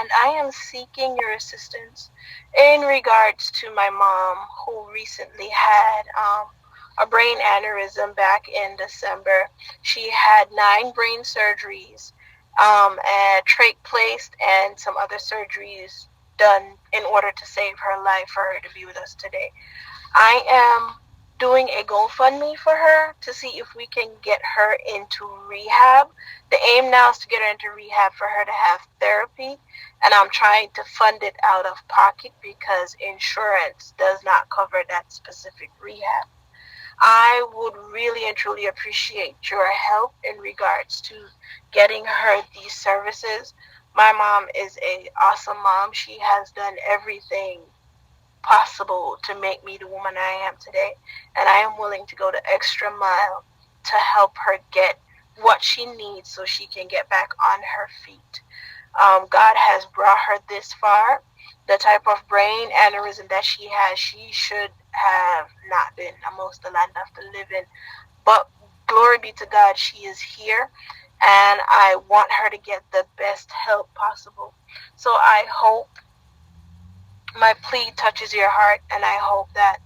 and I am seeking your assistance in regards to my mom who recently had a brain aneurysm back in December. She had 9 brain surgeries, and trach placed, and some other surgeries done in order to save her life for her to be with us today. I am doing a GoFundMe for her to see if we can get her into rehab. The aim now is to get her into rehab for her to have therapy, and I'm trying to fund it out of pocket because insurance does not cover that specific rehab. I would really and truly appreciate your help in regards to getting her these services. My mom is a awesome mom. She has done everything possible to make me the woman I am today, and I am willing to go the extra mile to help her get what she needs so she can get back on her feet. God has brought her this far. The type of brain aneurysm that she has, she should have not been amongst the land of the living. But glory be to God, she is here, and I want her to get the best help possible. So I hope my plea touches your heart, and I hope that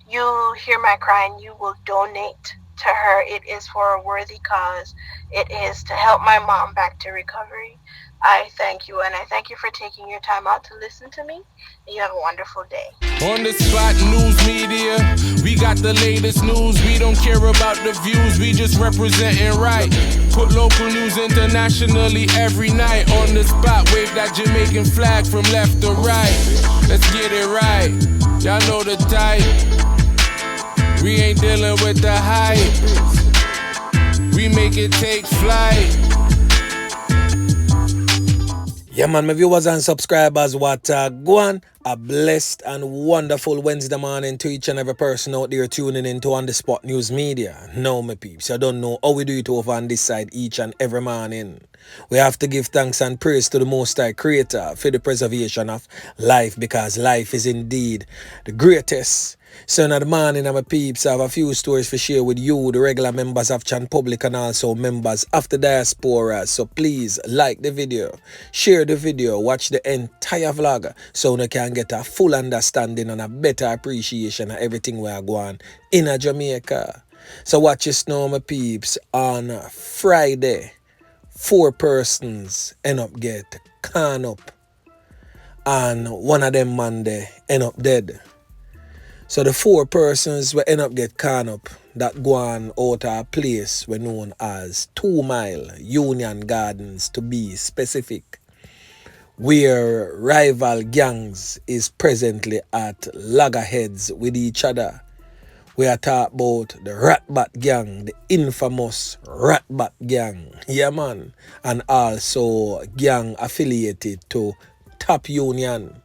you hear my cry and you will donate to her. It is for a worthy cause. It is to help my mom back to recovery. I thank you, and I thank you for taking your time out to listen to me. You have a wonderful day. On the spot news media, we got the latest news. We don't care about the views, we just representing right. Put local news internationally every night. On the spot, wave that Jamaican flag from left to right. Let's get it right, y'all know the type. We ain't dealing with the hype, we make it take flight. Yeah, man, my viewers and subscribers, what go on? A blessed and wonderful Wednesday morning to each and every person out there tuning into On The Spot News Media. Now, my peeps, I don't know how we do it over on this side each and every morning. We have to give thanks and praise to the Most High Creator for the preservation of life, because life is indeed the greatest. So in the morning, my peeps, I have a few stories to share with you, the regular members of Chan Public and also members of the diaspora. So please like the video, share the video, watch the entire vlog so you can get a full understanding and a better appreciation of everything we are going in Jamaica. So watch this now, my peeps. On Friday, 4 persons end up get can up, and one of them Monday end up dead. So the 4 persons will end up get can up that go on out of a place we known as 2 Mile Union Gardens, to be specific, where rival gangs is presently at loggerheads with each other. We are talking about the Ratbat gang, the infamous Ratbat gang, yeah man, and also gang affiliated to Top Union.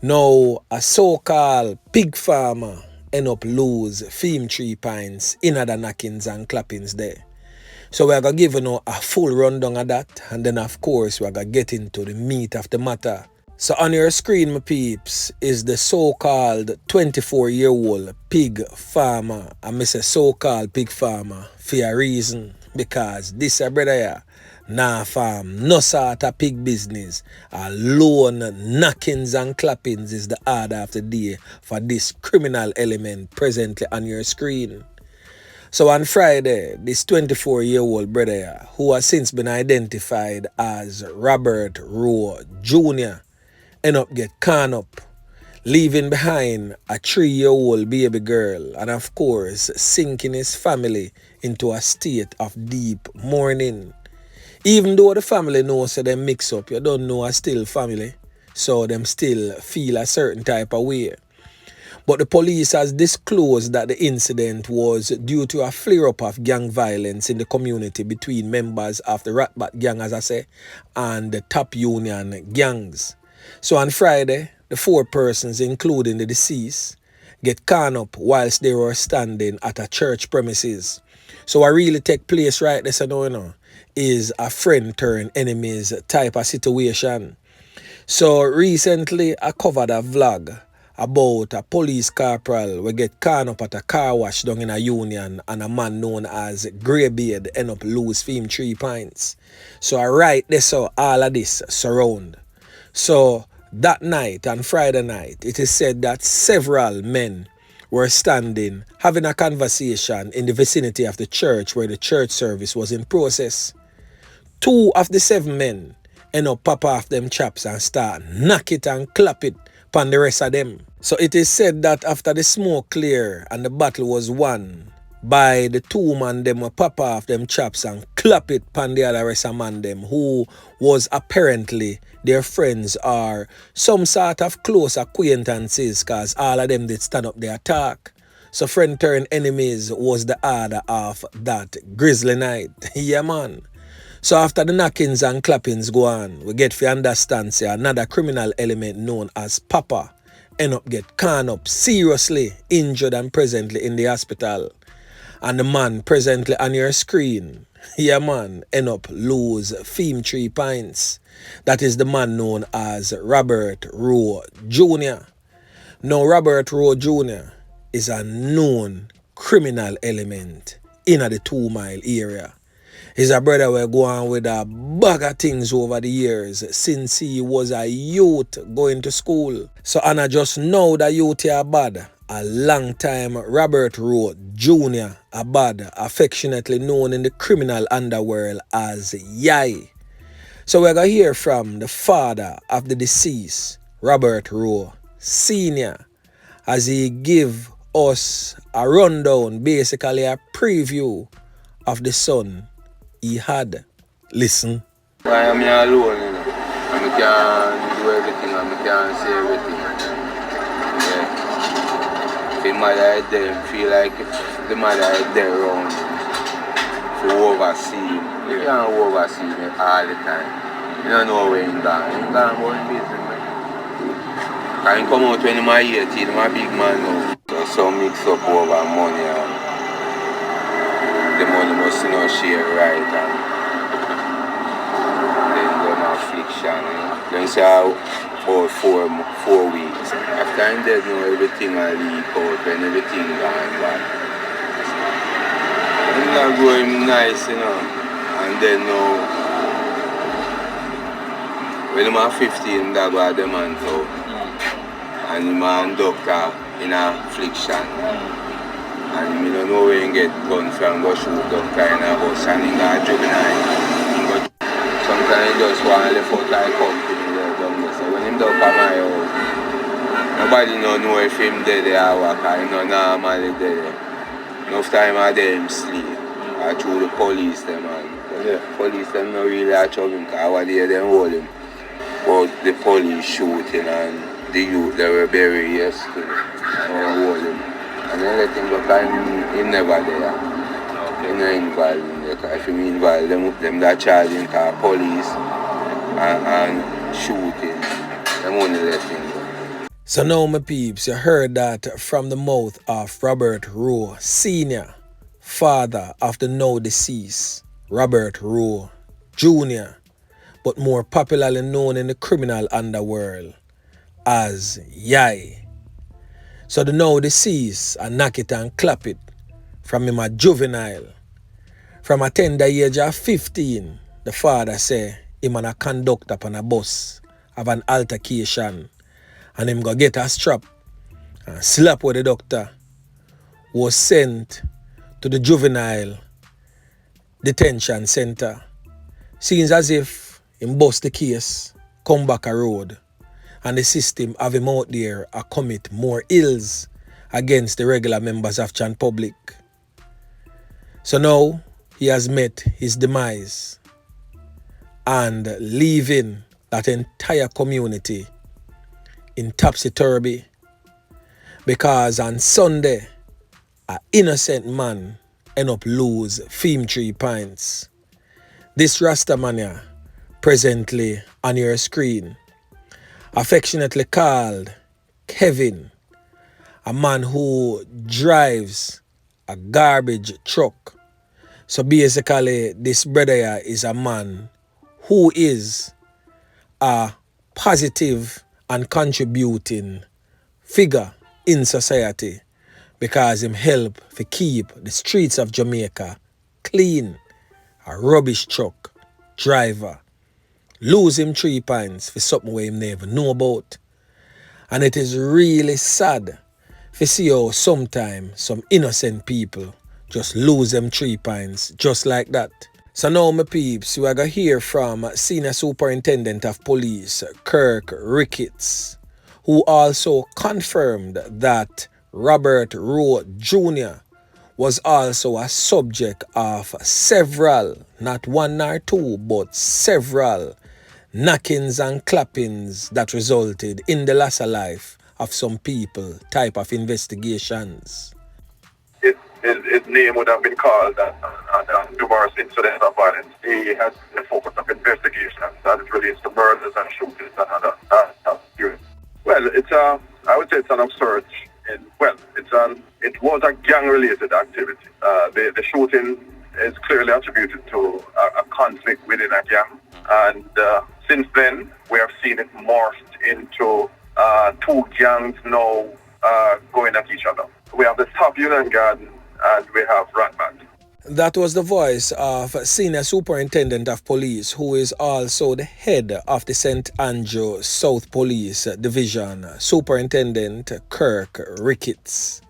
Now, a so-called pig farmer end up lose 3 pints in the knockings and clappings there. So we're going to give you a full rundown of that, and then of course we're going to get into the meat of the matter. So on your screen, my peeps, is the so-called 24-year-old pig farmer. I say so-called pig farmer for a reason, because this brother here nah farm no sort of pig business. Alone knockings and clappings is the order of the day for this criminal element presently on your screen. So on Friday, this 24-year-old brother, who has since been identified as Robert Rowe Jr., end up get can up, leaving behind a 3-year-old baby girl, and of course sinking his family into a state of deep mourning. Even though the family knows that they mix up, you don't know a still family, so them still feel a certain type of way. But the police has disclosed that the incident was due to a flare-up of gang violence in the community between members of the Ratbat gang, as I say, and the Top Union gangs. So on Friday, the 4 persons, including the deceased, get can up whilst they were standing at a church premises. So what really take place right there, so you know, is a friend turn enemies type of situation. So recently I covered a vlog about a police corporal we get can up at a car wash down in a Union, and a man known as Greybeard end up lose him 3 pints. So I write this, so all of this surround So that night, on Friday night, it is said that several men were standing having a conversation in the vicinity of the church where the church service was in process. 2 of the 7 men end up pop off them chaps and start knock it and clap it upon the rest of them. So it is said that after the smoke clear and the battle was won, by the 2 man them will pop off them chaps and clap it upon the other rest of man them who was apparently their friends or some sort of close acquaintances, cause all of them did stand up the attack. So friend turn enemies was the order of that grisly night. Yeah man. So after the knockings and clappings go on, we get to understand say another criminal element known as Papa end up get caught up seriously injured and presently in the hospital. And the man presently on your screen, yeah man, end up lose 3 pints. That is the man known as Robert Rowe Jr. Now Robert Rowe Jr. is a known criminal element in the 2 Mile area. He's a brother who go on with a bag of things over the years since he was a youth going to school. So Anna just know that youth are bad. A long time Robert Rowe Jr. a bad, affectionately known in the criminal underworld as Yai. So we're going to hear from the father of the deceased, Robert Rowe Sr., as he give us a rundown, basically a preview of the son he had. Listen. I am here alone, you know. And I can't do everything and I can't say everything. Yeah. If the mother is there, feel like if the mother is there around to oversee him. You can't oversee him all the time. You don't know where he's gone. He's gone about business, man. Can he come out when he's 18, he's a big man now. So mix up over money and the money must not share right and then them affliction. Then say about 4 weeks. After I'm dead now everything will leak out when everything gone bad. I'm not going nice, you know. And then now when I'm 15 that go the man out. And the man doctor in affliction. And I don't know where he get guns from, go shoot up kind of house and he got juvenile. Sometimes he just want to left out like company there down there. So when him down at my house, nobody don't know if him dead or what, because he not normally dead. Enough time I there him sleep. I through the police them and the police them not really a trouble him because one day them hold him. But the police shooting and the youth they were buried yesterday. They hold him. And then let him go because he never there. Okay. He not involved in there. Because if he involved, them that charge him because police and shooting, them only let him go. So now my peeps, you heard that from the mouth of Robert Rowe Sr., father of the now deceased Robert Rowe Jr., but more popularly known in the criminal underworld as Yai. So the now deceased and knock it and clap it from him a juvenile. From a tender age of 15, the father say him and a conductor on a bus have an altercation and him go get a strap and slap with the doctor was sent to the juvenile detention center. Seems as if him bust the case, come back a road. And the system have him out there and commit more ills against the regular members of Chan Public. So now he has met his demise and leaving that entire community in topsy-turvy because on Sunday an innocent man end up lose 3 pints. This Rasta mania presently on your screen, affectionately called Kevin, a man who drives a garbage truck. So basically, this brother here is a man who is a positive and contributing figure in society because him help to keep the streets of Jamaica clean. A rubbish truck driver, lose him 3 pints for something where him never know about. And it is really sad to see how sometimes some innocent people just lose them 3 pints just like that. So now, my peeps, we are going to hear from Senior Superintendent of Police, Kirk Ricketts, who also confirmed that Robert Rowe Jr. was also a subject of several, not one or two, but several knockings and clappings that resulted in the loss of life of some people type of investigations. His name would have been called on numerous incidents of violence. He has the focus of investigations as it relates to murders and shootings and other. Well, I would say it's an upsurge. It was a gang-related activity. The shooting is clearly attributed to a conflict within a gang, and since then we have seen it morphed into two gangs now going at each other. We have the Top Union Garden and we have Ratman. That was the voice of Senior Superintendent of Police, who is also the head of the St. Andrew South Police Division, Superintendent Kirk Ricketts.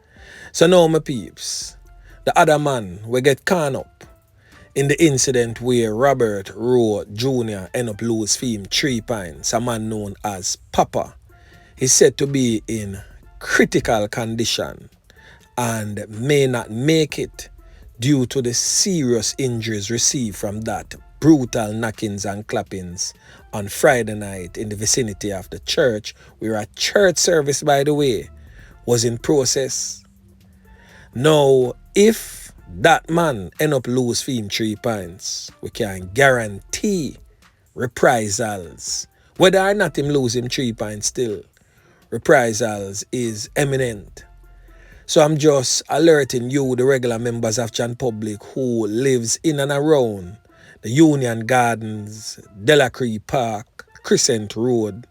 So now, my peeps, the other man will get caught up in the incident where Robert Rowe Jr. end up lose him 3 pints, a man known as Papa. He's said to be in critical condition and may not make it due to the serious injuries received from that brutal knockings and clappings on Friday night in the vicinity of the church, where a church service, by the way, was in process. Now, if that man end up lose him 3 pints, we can guarantee reprisals. Whether or not him lose him 3 pints still, reprisals is imminent. So I'm just alerting you, the regular members of Chan Public who lives in and around the Union Gardens, Delacree Park, Crescent Road,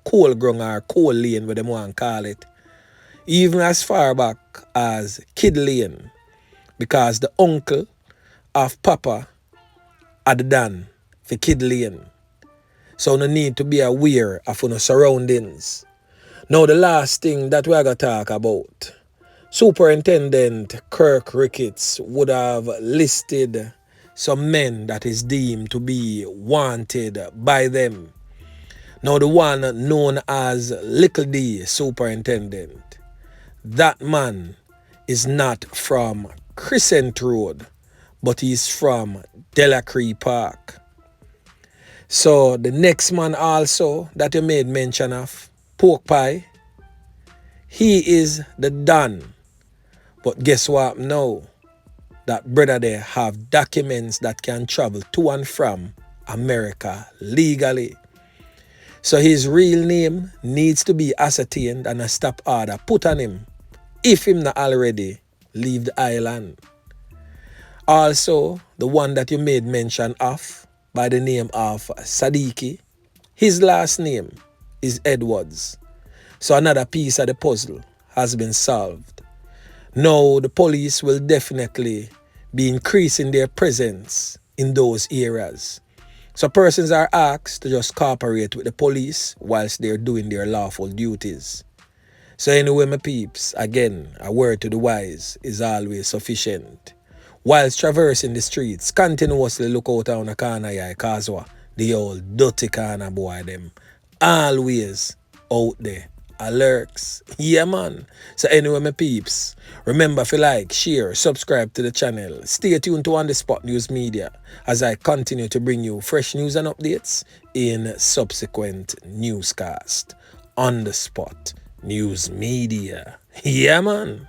Coal Grung or Coal Lane, where they want to call it, even as far back as Kid Lane, because the uncle of Papa had done for Kid Lane. So no need to be aware of your surroundings. Now the last thing that we're going to talk about, Superintendent Kirk Ricketts would have listed some men that is deemed to be wanted by them. Now the one known as Little D Superintendent, that man is not from Crescent Road, but he's from Delacree Park. So the next man also that you made mention of, Pork Pie, he is the Don. But guess what now? That brother there have documents that can travel to and from America legally. So his real name needs to be ascertained and a stop order put on him if him not already leave the island. Also, the one that you made mention of by the name of Sadiki, his last name is Edwards. So another piece of the puzzle has been solved. Now the police will definitely be increasing their presence in those areas. So persons are asked to just cooperate with the police whilst they're doing their lawful duties. So anyway, my peeps, again, a word to the wise is always sufficient. Whilst traversing the streets, continuously look out on the corner here, cause what? The old dirty corner boy them always out there. Alerts. Yeah, man. So anyway, my peeps, remember if you like, share, subscribe to the channel. Stay tuned to On The Spot News Media as I continue to bring you fresh news and updates in subsequent newscast. On The Spot News Media. Yeah, man.